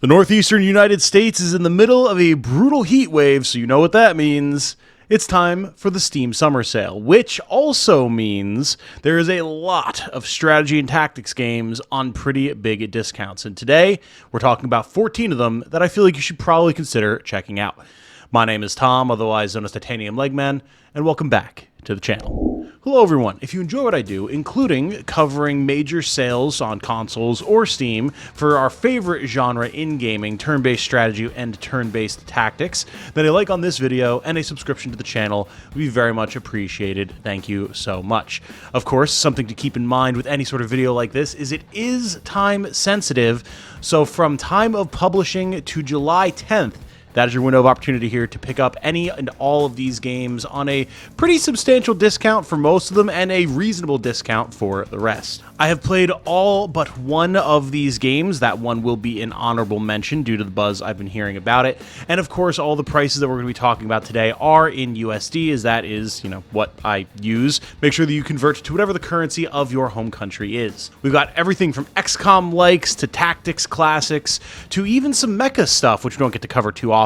The northeastern United States is in the middle of a brutal heat wave, so you know what that means. It's time for the Steam Summer Sale, which also means there is a lot of strategy and tactics games on pretty big discounts. And today, we're talking about 14 of them that I feel like you should probably consider checking out. My name is Tom, otherwise known as Titanium Legman, and welcome back to the channel. Hello everyone. If you enjoy what I do, including covering major sales on consoles or Steam for our favorite genre in gaming, turn-based strategy and turn-based tactics, then a like on this video and a subscription to the channel would be very much appreciated. Thank you so much. Of course, something to keep in mind with any sort of video like this is it is time sensitive, so from time of publishing to July 10th, that is your window of opportunity here to pick up any and all of these games on a pretty substantial discount for most of them and a reasonable discount for the rest. I have played all but one of these games. That one will be an honorable mention due to the buzz I've been hearing about it. And of course, all the prices that we're going to be talking about today are in USD, as that is, what I use. Make sure that you convert to whatever the currency of your home country is. We've got everything from XCOM likes to tactics classics to even some mecha stuff, which we don't get to cover too often.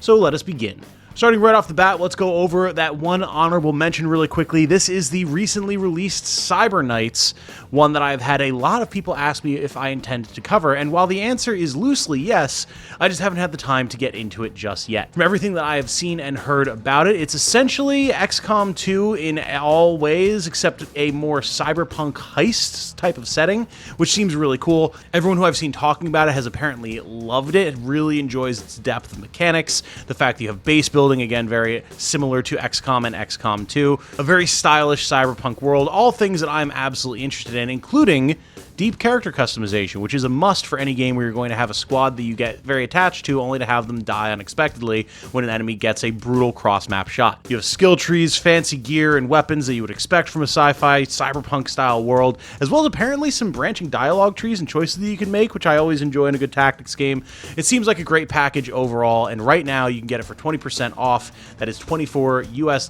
So let us begin. Starting right off the bat, let's go over that one honorable mention really quickly. This is the recently released Cyber Knights, one that I've had a lot of people ask me if I intend to cover, and while the answer is loosely yes, I just haven't had the time to get into it just yet. From everything that I have seen and heard about it, it's essentially XCOM 2 in all ways, except a more cyberpunk heist type of setting, which seems really cool. Everyone who I've seen talking about it has apparently loved it. It really enjoys its depth of mechanics, the fact that you have base building, again, very similar to XCOM and XCOM 2. A very stylish cyberpunk world, all things that I'm absolutely interested in, including deep character customization, which is a must for any game where you're going to have a squad that you get very attached to, only to have them die unexpectedly when an enemy gets a brutal cross-map shot. You have skill trees, fancy gear, and weapons that you would expect from a sci-fi, cyberpunk-style world, as well as apparently some branching dialogue trees and choices that you can make, which I always enjoy in a good tactics game. It seems like a great package overall, and right now you can get it for 20% off. That is $24 US.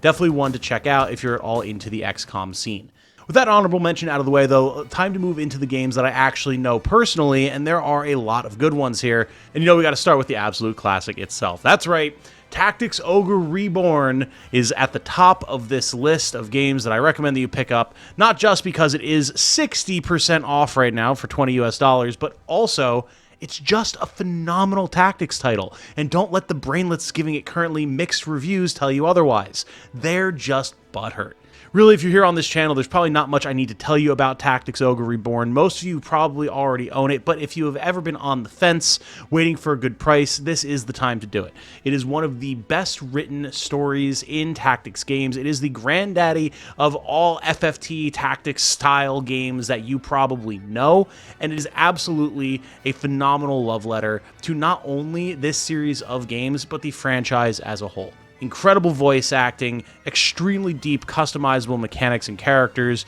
Definitely one to check out if you're at all into the XCOM scene. With that honorable mention out of the way, though, time to move into the games that I actually know personally, and there are a lot of good ones here. And we got to start with the absolute classic itself. That's right, Tactics Ogre Reborn is at the top of this list of games that I recommend that you pick up, not just because it is 60% off right now for $20 US, but also it's just a phenomenal tactics title, and don't let the brainlets giving it currently mixed reviews tell you otherwise. They're just butthurt. Really, if you're here on this channel, there's probably not much I need to tell you about Tactics Ogre Reborn. Most of you probably already own it, but if you have ever been on the fence waiting for a good price, this is the time to do it. It is one of the best written stories in tactics games. It is the granddaddy of all FFT tactics style games that you probably know, and it is absolutely a phenomenal love letter to not only this series of games, but the franchise as a whole. Incredible voice acting, extremely deep customizable mechanics and characters,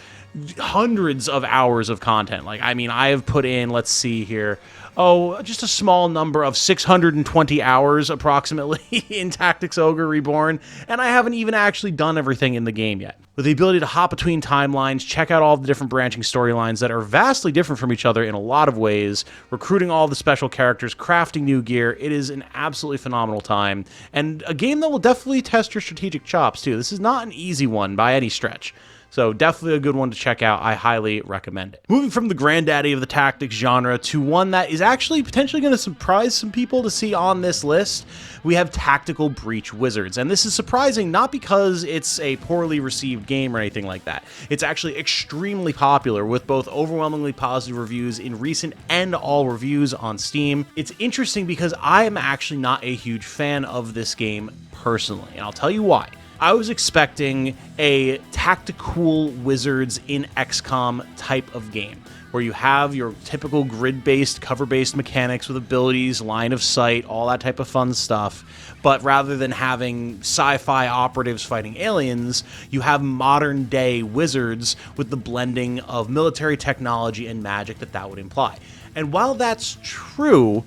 hundreds of hours of content. I have put in, let's see here, just a small number of 620 hours approximately in Tactics Ogre Reborn, and I haven't even actually done everything in the game yet. With the ability to hop between timelines, check out all the different branching storylines that are vastly different from each other in a lot of ways, recruiting all the special characters, crafting new gear, it is an absolutely phenomenal time, and a game that will definitely test your strategic chops too. This is not an easy one by any stretch. So definitely a good one to check out. I highly recommend it. Moving from the granddaddy of the tactics genre to one that is actually potentially going to surprise some people to see on this list, we have Tactical Breach Wizards. And this is surprising not because it's a poorly received game or anything like that. It's actually extremely popular with both overwhelmingly positive reviews in recent and all reviews on Steam. It's interesting because I am actually not a huge fan of this game personally, and I'll tell you why. I was expecting a tactical wizards in XCOM type of game, where you have your typical grid-based, cover-based mechanics with abilities, line of sight, all that type of fun stuff. But rather than having sci-fi operatives fighting aliens, you have modern-day wizards with the blending of military technology and magic that would imply. And while that's true,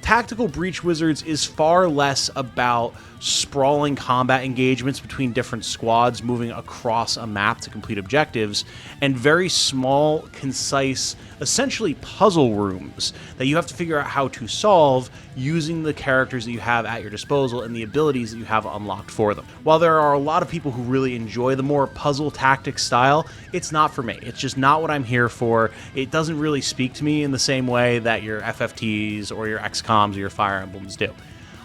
Tactical Breach Wizards is far less about sprawling combat engagements between different squads moving across a map to complete objectives, and very small, concise, essentially puzzle rooms that you have to figure out how to solve using the characters that you have at your disposal and the abilities that you have unlocked for them. While there are a lot of people who really enjoy the more puzzle tactics style, it's not for me. It's just not what I'm here for. It doesn't really speak to me in the same way that your FFTs or your XCOMs or your Fire Emblems do.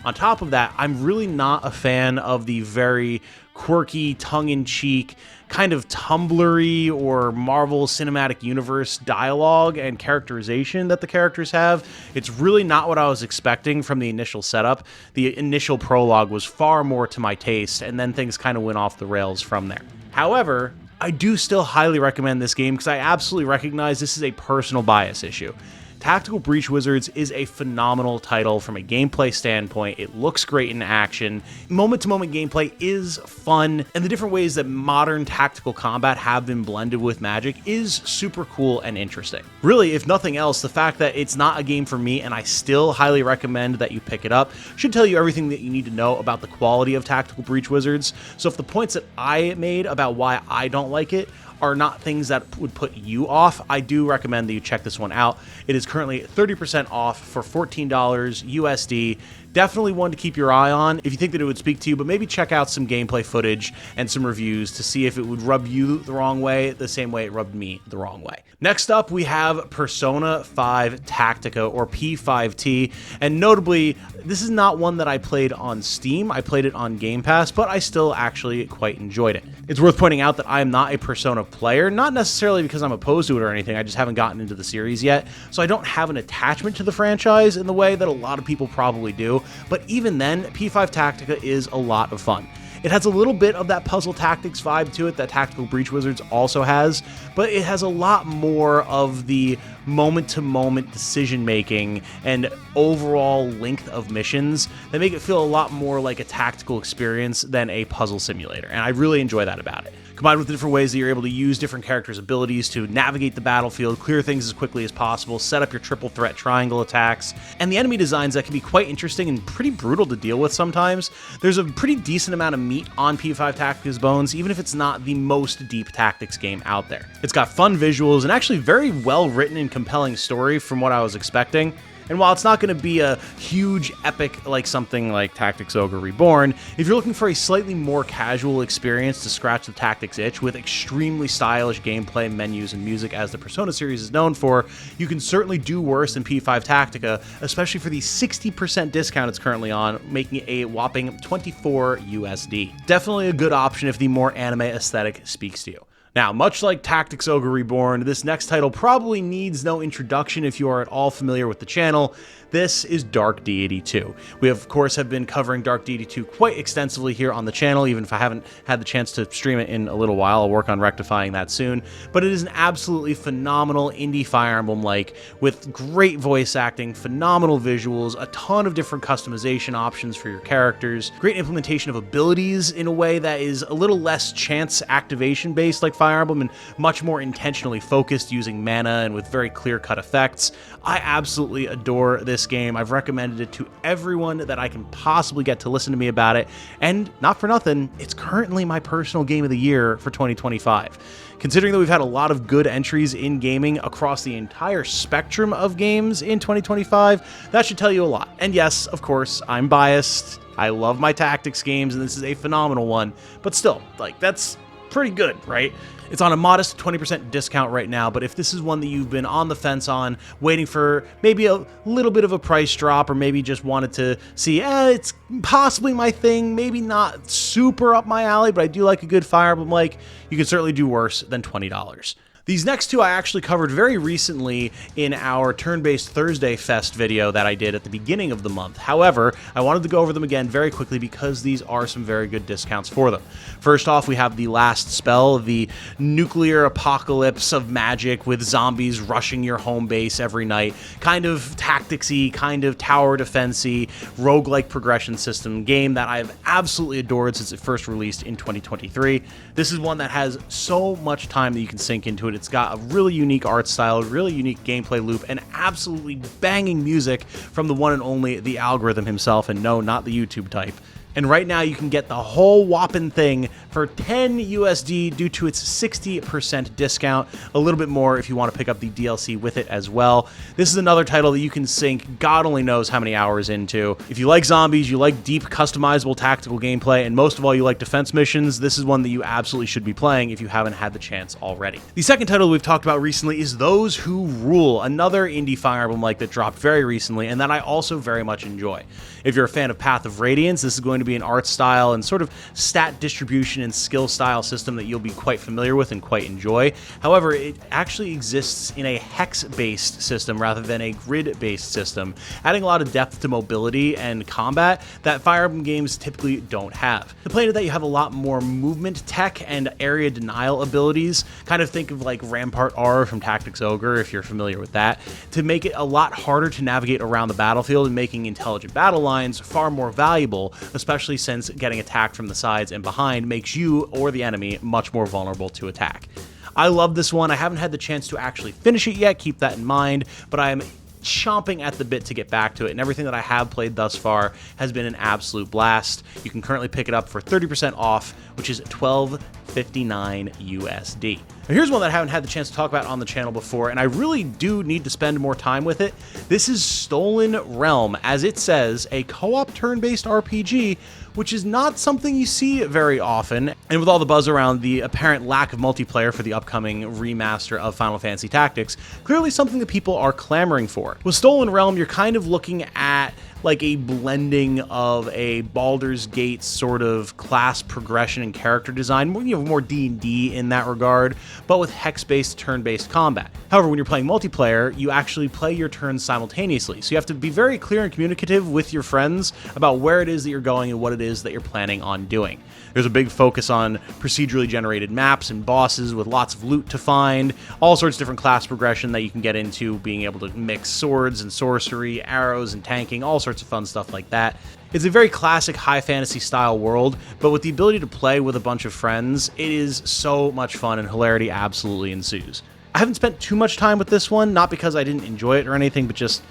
On top of that, I'm really not a fan of the very quirky, tongue-in-cheek, kind of Tumblr-y or Marvel Cinematic Universe dialogue and characterization that the characters have. It's really not what I was expecting from the initial setup. The initial prologue was far more to my taste, and then things kind of went off the rails from there. However, I do still highly recommend this game because I absolutely recognize this is a personal bias issue. Tactical Breach Wizards is a phenomenal title from a gameplay standpoint. It looks great in action. Moment-to-moment gameplay is fun, and the different ways that modern tactical combat have been blended with Magic is super cool and interesting. Really, if nothing else, the fact that it's not a game for me and I still highly recommend that you pick it up should tell you everything that you need to know about the quality of Tactical Breach Wizards. So if the points that I made about why I don't like it are not things that would put you off, I do recommend that you check this one out. It is currently 30% off for $14 USD. Definitely one to keep your eye on if you think that it would speak to you, but maybe check out some gameplay footage and some reviews to see if it would rub you the wrong way, the same way it rubbed me the wrong way. Next up, we have Persona 5 Tactica, or P5T, and notably, this is not one that I played on Steam. I played it on Game Pass, but I still actually quite enjoyed it. It's worth pointing out that I am not a Persona player, not necessarily because I'm opposed to it or anything, I just haven't gotten into the series yet, so I don't have an attachment to the franchise in the way that a lot of people probably do. But even then, P5 Tactica is a lot of fun. It has a little bit of that puzzle tactics vibe to it that Tactical Breach Wizards also has, but it has a lot more of the moment-to-moment decision-making and overall length of missions that make it feel a lot more like a tactical experience than a puzzle simulator, and I really enjoy that about it. Combined with the different ways that you're able to use different characters' abilities to navigate the battlefield, clear things as quickly as possible, set up your triple threat triangle attacks, and the enemy designs that can be quite interesting and pretty brutal to deal with sometimes. There's a pretty decent amount of meat on P5 Tactica's bones, even if it's not the most deep tactics game out there. It's got fun visuals and actually very well written and compelling story from what I was expecting. And while it's not going to be a huge epic like something like Tactics Ogre Reborn, if you're looking for a slightly more casual experience to scratch the tactics itch with extremely stylish gameplay, menus, and music as the Persona series is known for, you can certainly do worse than P5 Tactica, especially for the 60% discount it's currently on, making it a whopping $24 USD. Definitely a good option if the more anime aesthetic speaks to you. Now, much like Tactics Ogre Reborn, this next title probably needs no introduction if you are at all familiar with the channel. This is Dark Deity 2. We, of course, have been covering Dark Deity 2 quite extensively here on the channel, even if I haven't had the chance to stream it in a little while. I'll work on rectifying that soon. But it is an absolutely phenomenal indie Fire Emblem-like, with great voice acting, phenomenal visuals, a ton of different customization options for your characters, great implementation of abilities in a way that is a little less chance activation-based like Fire Emblem and much more intentionally focused using mana and with very clear-cut effects. I absolutely adore this game. I've recommended it to everyone that I can possibly get to listen to me about it, and not for nothing, it's currently my personal game of the year for 2025. Considering that we've had a lot of good entries in gaming across the entire spectrum of games in 2025, that should tell you a lot. And yes, of course, I'm biased. I love my tactics games, and this is a phenomenal one, but still, like, that's pretty good, right? It's on a modest 20% discount right now, but if this is one that you've been on the fence on, waiting for maybe a little bit of a price drop, or maybe just wanted to see, it's possibly my thing, maybe not super up my alley, but I do like a good Fire Emblem, like, you can certainly do worse than $20. These next two I actually covered very recently in our Turn-Based Thursday Fest video that I did at the beginning of the month. However, I wanted to go over them again very quickly because these are some very good discounts for them. First off, we have The Last Spell, the nuclear apocalypse of magic with zombies rushing your home base every night. Kind of tacticsy, kind of tower defense-y, roguelike progression system game that I've absolutely adored since it first released in 2023. This is one that has so much time that you can sink into it. It's got a really unique art style, really unique gameplay loop, and absolutely banging music from the one and only the algorithm himself, and no, not the YouTube type. And right now you can get the whole whopping thing for 10 USD due to its 60% discount, a little bit more if you want to pick up the DLC with it as well. This is another title that you can sink God only knows how many hours into. If you like zombies, you like deep customizable tactical gameplay, and most of all you like defense missions, this is one that you absolutely should be playing if you haven't had the chance already. The second title we've talked about recently is Those Who Rule, another indie Fire Emblem-like that dropped very recently and that I also very much enjoy. If you're a fan of Path of Radiance, this is going to be an art style and sort of stat distribution and skill style system that you'll be quite familiar with and quite enjoy. However, it actually exists in a hex-based system rather than a grid-based system, adding a lot of depth to mobility and combat that Fire Emblem games typically don't have. The plan is that you have a lot more movement tech and area denial abilities, kind of think of like Rampart R from Tactics Ogre if you're familiar with that, to make it a lot harder to navigate around the battlefield and making intelligent battle lines far more valuable, especially since getting attacked from the sides and behind makes you or the enemy much more vulnerable to attack. I love this one. I haven't had the chance to actually finish it yet, keep that in mind, but I am chomping at the bit to get back to it, and everything that I have played thus far has been an absolute blast. You can currently pick it up for 30% off, which is $12.59 USD. Now here's one that I haven't had the chance to talk about on the channel before, and I really do need to spend more time with it. This is Stolen Realm, as it says, a co-op turn-based RPG, which is not something you see very often, and with all the buzz around the apparent lack of multiplayer for the upcoming remaster of Final Fantasy Tactics, clearly something that people are clamoring for. With Stolen Realm, you're kind of looking at like a blending of a Baldur's Gate sort of class progression and character design, more D&D in that regard, but with hex-based, turn-based combat. However, when you're playing multiplayer, you actually play your turns simultaneously, so you have to be very clear and communicative with your friends about where it is that you're going and what it is that you're planning on doing. There's a big focus on procedurally generated maps and bosses with lots of loot to find, all sorts of different class progression that you can get into, being able to mix swords and sorcery, arrows and tanking, all sorts of fun stuff like that. It's a very classic high fantasy style world, but with the ability to play with a bunch of friends, it is so much fun and hilarity absolutely ensues. I haven't spent too much time with this one, not because I didn't enjoy it or anything, but just,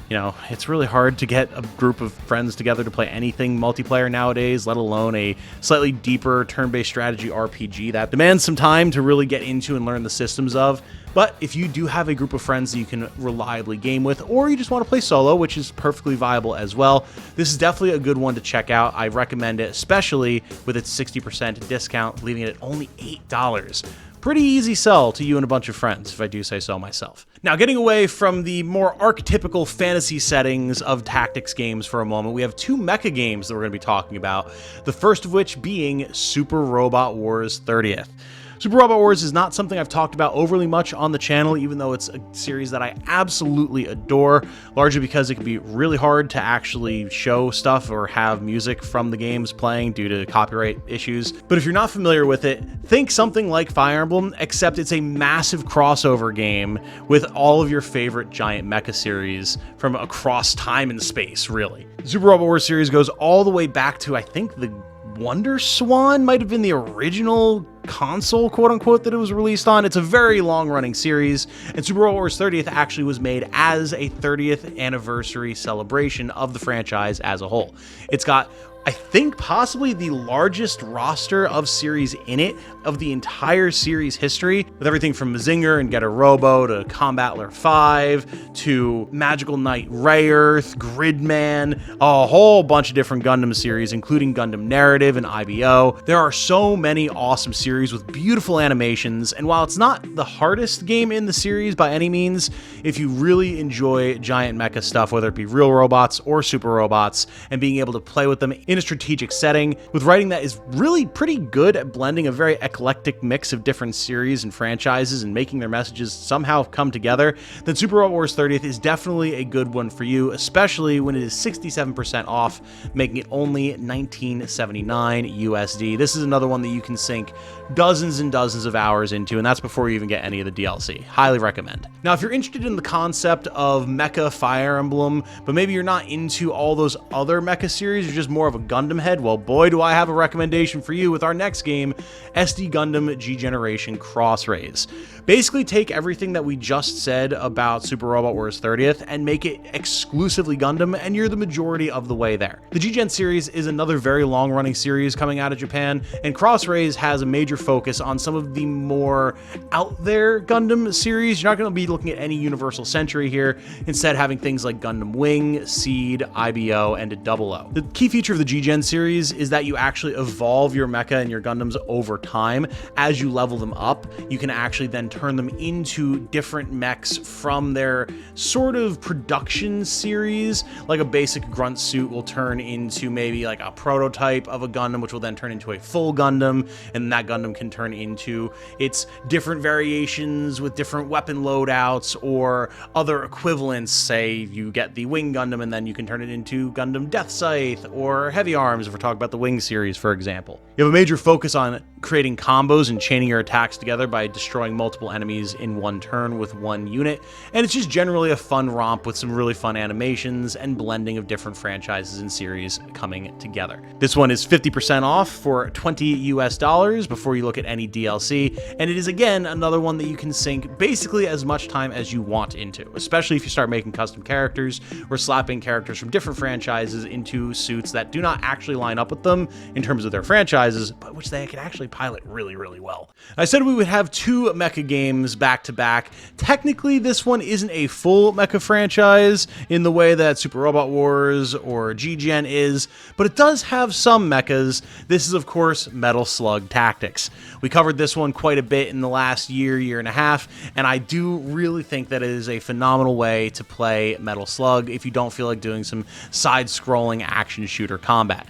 you know, it's really hard to get a group of friends together to play anything multiplayer nowadays, let alone a slightly deeper turn-based strategy RPG that demands some time to really get into and learn the systems of. But if you do have a group of friends that you can reliably game with, or you just want to play solo, which is perfectly viable as well, this is definitely a good one to check out. I recommend it, especially with its 60% discount, leaving it at only $8. Pretty easy sell to you and a bunch of friends, if I do say so myself. Now, getting away from the more archetypical fantasy settings of tactics games for a moment, we have two mecha games that we're going to be talking about, the first of which being Super Robot Wars 30th. Super Robot Wars is not something I've talked about overly much on the channel, even though it's a series that I absolutely adore, largely because it can be really hard to actually show stuff or have music from the games playing due to copyright issues. But if you're not familiar with it, think something like Fire Emblem, except it's a massive crossover game with all of your favorite giant mecha series from across time and space, really. The Super Robot Wars series goes all the way back to, I think, the Wonder Swan might have been the original console, quote-unquote, that it was released on. It's a very long-running series, and Super Robot Wars 30th actually was made as a 30th anniversary celebration of the franchise as a whole. It's got, I think, possibly the largest roster of series in it of the entire series history, with everything from Mazinger and Getter Robo to Combattler 5 to Magical Knight Rayearth, Gridman, a whole bunch of different Gundam series, including Gundam Narrative and IBO. There are so many awesome series with beautiful animations, and while it's not the hardest game in the series by any means, if you really enjoy giant mecha stuff, whether it be real robots or super robots, and being able to play with them in a strategic setting, with writing that is really pretty good at blending a very eclectic mix of different series and franchises and making their messages somehow come together, then Super Robot Wars 30th is definitely a good one for you, especially when it is 67% off, making it only $19.79 USD. This is another one that you can sink dozens and dozens of hours into, and that's before you even get any of the DLC. Highly recommend. Now, if you're interested in the concept of mecha Fire Emblem, but maybe you're not into all those other mecha series, you're just more of a Gundam head, well, boy, do I have a recommendation for you with our next game, SD Gundam G-Generation Crossrays. Basically, take everything that we just said about Super Robot Wars 30th and make it exclusively Gundam, and you're the majority of the way there. The G-Gen series is another very long-running series coming out of Japan, and Crossrays has a major focus on some of the more out there Gundam series. You're not going to be looking at any Universal Century here, instead having things like Gundam Wing, Seed, IBO, and a 00. The key feature of the G-Gen series is that you actually evolve your mecha and your Gundams over time. As you level them up, you can actually then turn them into different mechs from their sort of production series. Like a basic grunt suit will turn into maybe like a prototype of a Gundam, which will then turn into a full Gundam, and that Gundam can turn into its different variations with different weapon loadouts or other equivalents. Say you get the Wing Gundam and then you can turn it into Gundam Death Scythe or Heavy Arms, if we're talking about the Wing series, for example. You have a major focus on creating combos and chaining your attacks together by destroying multiple enemies in one turn with one unit, and it's just generally a fun romp with some really fun animations and blending of different franchises and series coming together. This one is 50% off for $20 before you look at any DLC, and it is again another one that you can sink basically as much time as you want into, especially if you start making custom characters or slapping characters from different franchises into suits that do not actually line up with them in terms of their franchises, but which they can actually pilot really, really well. I said we would have two mecha games back to back. Technically, this one isn't a full mecha franchise in the way that Super Robot Wars or G-Gen is, but it does have some mechas. This is, of course, Metal Slug Tactics. We covered this one quite a bit in the last year and a half, and I do really think that it is a phenomenal way to play Metal Slug if you don't feel like doing some side-scrolling action shooter combat.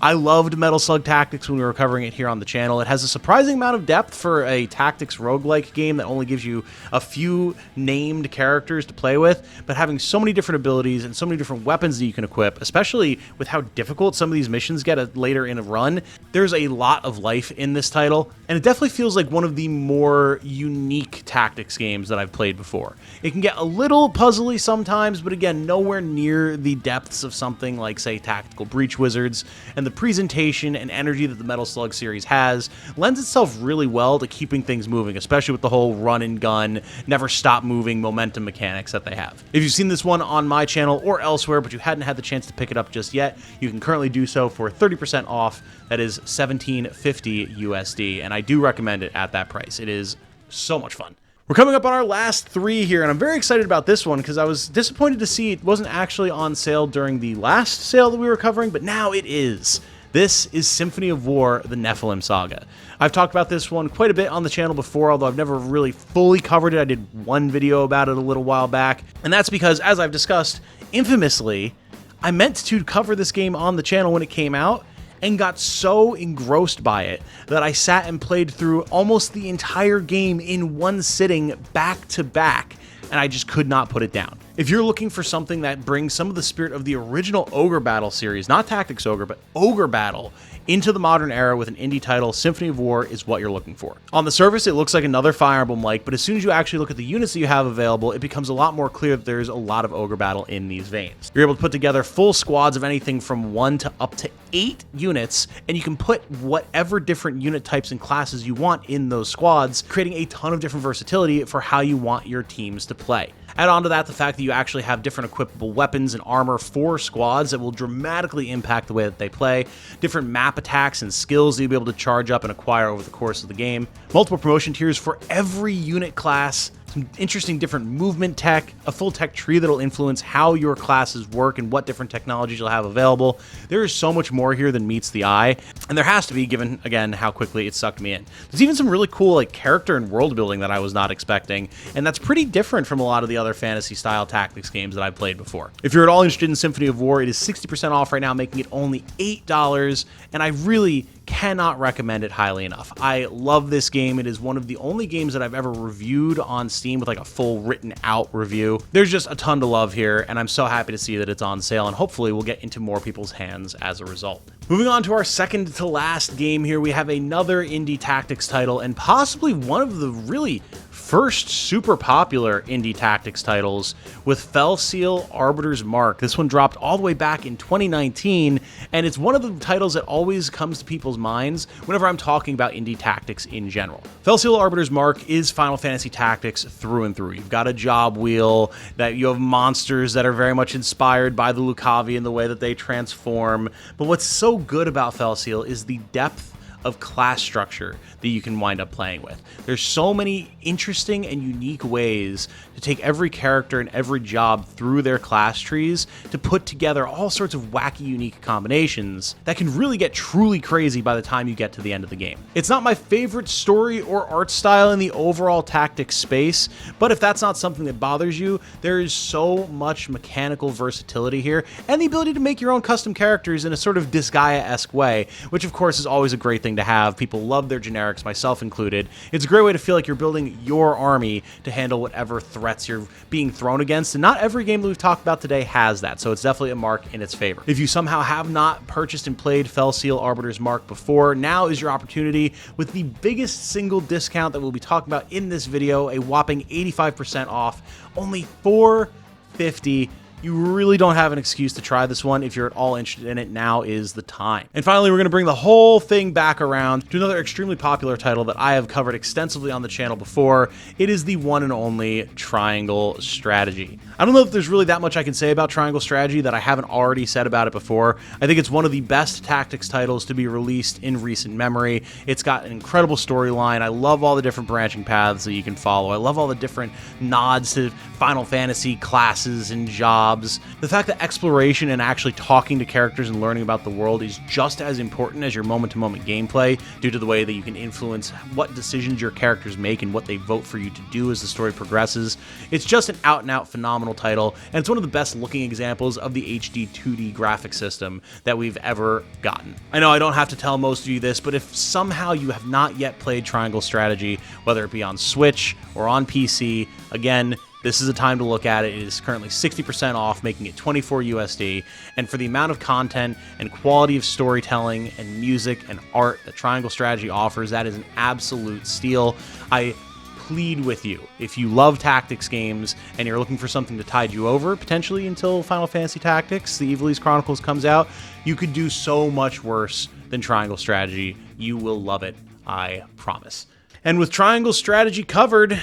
I loved Metal Slug Tactics when we were covering it here on the channel. It has a surprising amount of depth for a tactics roguelike game that only gives you a few named characters to play with, but having so many different abilities and so many different weapons that you can equip, especially with how difficult some of these missions get later in a run, there's a lot of life in this title, and it definitely feels like one of the more unique tactics games that I've played before. It can get a little puzzly sometimes, but again, nowhere near the depths of something like, say, Tactical Breach Wizards, and the presentation and energy that the Metal Slug series has lends itself really well to keeping things moving, especially with the whole run and gun, never stop moving momentum mechanics that they have. If you've seen this one on my channel or elsewhere, but you hadn't had the chance to pick it up just yet, you can currently do so for 30% off. That is $17.50 USD, and I do recommend it at that price. It is so much fun. We're coming up on our last three here, and I'm very excited about this one because I was disappointed to see it wasn't actually on sale during the last sale that we were covering, but now it is. This is Symphony of War, the Nephilim Saga. I've talked about this one quite a bit on the channel before, although I've never really fully covered it. I did one video about it a little while back, and that's because, as I've discussed, infamously, I meant to cover this game on the channel when it came out, and got so engrossed by it that I sat and played through almost the entire game in one sitting back to back, and I just could not put it down. If you're looking for something that brings some of the spirit of the original Ogre Battle series, not Tactics Ogre, but Ogre Battle, into the modern era with an indie title, Symphony of War is what you're looking for. On the surface, it looks like another Fire Emblem-like, but as soon as you actually look at the units that you have available, it becomes a lot more clear that there's a lot of Ogre Battle in these veins. You're able to put together full squads of anything from 1 to up to 8 units, and you can put whatever different unit types and classes you want in those squads, creating a ton of different versatility for how you want your teams to play. Add on to that the fact that you actually have different equipable weapons and armor for squads that will dramatically impact the way that they play, different map attacks and skills that you'll be able to charge up and acquire over the course of the game, multiple promotion tiers for every unit class, some interesting different movement tech, a full tech tree that'll influence how your classes work and what different technologies you'll have available. There is so much more here than meets the eye, and there has to be, given, again, how quickly it sucked me in. There's even some really cool like character and world building that I was not expecting, and that's pretty different from a lot of the other fantasy-style tactics games that I've played before. If you're at all interested in Symphony of War, it is 60% off right now, making it only $8, and I really cannot recommend it highly enough. I love this game. It is one of the only games that I've ever reviewed on Steam with like a full written out review. There's just a ton to love here, and I'm so happy to see that it's on sale, and hopefully we'll get into more people's hands as a result. Moving on to our second to last game here, we have another indie tactics title, and possibly one of the really first super popular indie tactics titles with Felseal Arbiter's Mark. This one dropped all the way back in 2019, and it's one of the titles that always comes to people's minds whenever I'm talking about indie tactics in general. Felseal Arbiter's Mark is Final Fantasy Tactics through and through. You've got a job wheel, that you have monsters that are very much inspired by the Lucavi and the way that they transform, but what's so good about Felseal is the depth of class structure that you can wind up playing with. There's so many interesting and unique ways to take every character and every job through their class trees to put together all sorts of wacky, unique combinations that can really get truly crazy by the time you get to the end of the game. It's not my favorite story or art style in the overall tactics space, but if that's not something that bothers you, there is so much mechanical versatility here and the ability to make your own custom characters in a sort of Disgaea-esque way, which of course is always a great thing to have. People love their generics, myself included. It's a great way to feel like you're building your army to handle whatever threats you're being thrown against, and not every game that we've talked about today has that, so it's definitely a mark in its favor. If you somehow have not purchased and played Felseal Arbiter's Mark before, now is your opportunity with the biggest single discount that we'll be talking about in this video, a whopping 85% off, only $450. You really don't have an excuse to try this one. If you're at all interested in it, now is the time. And finally, we're going to bring the whole thing back around to another extremely popular title that I have covered extensively on the channel before. It is the one and only Triangle Strategy. I don't know if there's really that much I can say about Triangle Strategy that I haven't already said about it before. I think it's one of the best tactics titles to be released in recent memory. It's got an incredible storyline. I love all the different branching paths that you can follow. I love all the different nods to Final Fantasy classes and jobs. The fact that exploration and actually talking to characters and learning about the world is just as important as your moment-to-moment gameplay due to the way that you can influence what decisions your characters make and what they vote for you to do as the story progresses. It's just an out-and-out phenomenal title, and it's one of the best looking examples of the HD 2D graphic system that we've ever gotten. I know I don't have to tell most of you this, but if somehow you have not yet played Triangle Strategy, whether it be on Switch or on PC, again, this is a time to look at it. It is currently 60% off, making it $24 USD. And for the amount of content and quality of storytelling and music and art that Triangle Strategy offers, that is an absolute steal. I plead with you, if you love tactics games and you're looking for something to tide you over, potentially until Final Fantasy Tactics, the Ivalice Chronicles comes out, you could do so much worse than Triangle Strategy. You will love it, I promise. And with Triangle Strategy covered,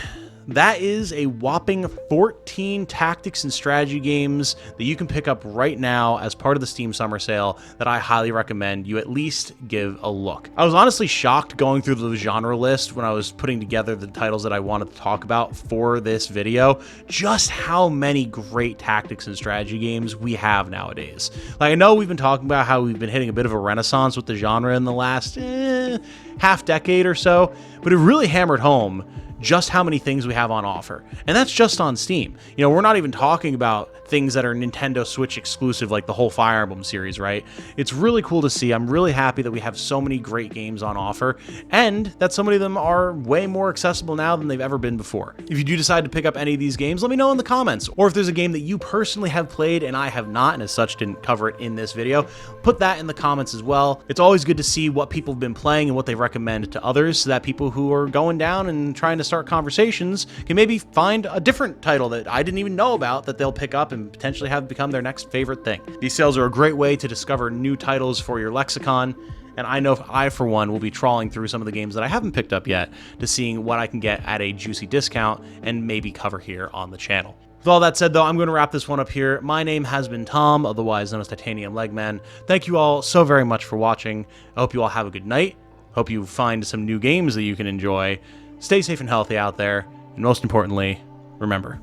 that is a whopping 14 tactics and strategy games that you can pick up right now as part of the Steam Summer Sale that I highly recommend you at least give a look. I was honestly shocked going through the genre list when I was putting together the titles that I wanted to talk about for this video, just how many great tactics and strategy games we have nowadays. Like, I know we've been talking about how we've been hitting a bit of a renaissance with the genre in the last half decade or so, but it really hammered home just how many things we have on offer. And that's just on Steam. You know, we're not even talking about things that are Nintendo Switch exclusive, like the whole Fire Emblem series, right? It's really cool to see. I'm really happy that we have so many great games on offer, and that so many of them are way more accessible now than they've ever been before. If you do decide to pick up any of these games, let me know in the comments. Or if there's a game that you personally have played and I have not, and as such didn't cover it in this video, put that in the comments as well. It's always good to see what people have been playing and what they recommend to others, so that people who are going down and trying to start conversations can maybe find a different title that I didn't even know about that they'll pick up and potentially have become their next favorite thing. These sales are a great way to discover new titles for your lexicon, and I know I, for one, will be trawling through some of the games that I haven't picked up yet to seeing what I can get at a juicy discount and maybe cover here on the channel. With all that said, though, I'm going to wrap this one up here. My name has been Tom, otherwise known as Titanium Legman. Thank you all so very much for watching. I hope you all have a good night. Hope you find some new games that you can enjoy. Stay safe and healthy out there. And most importantly, remember,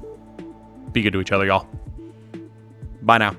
be good to each other, y'all. Bye now.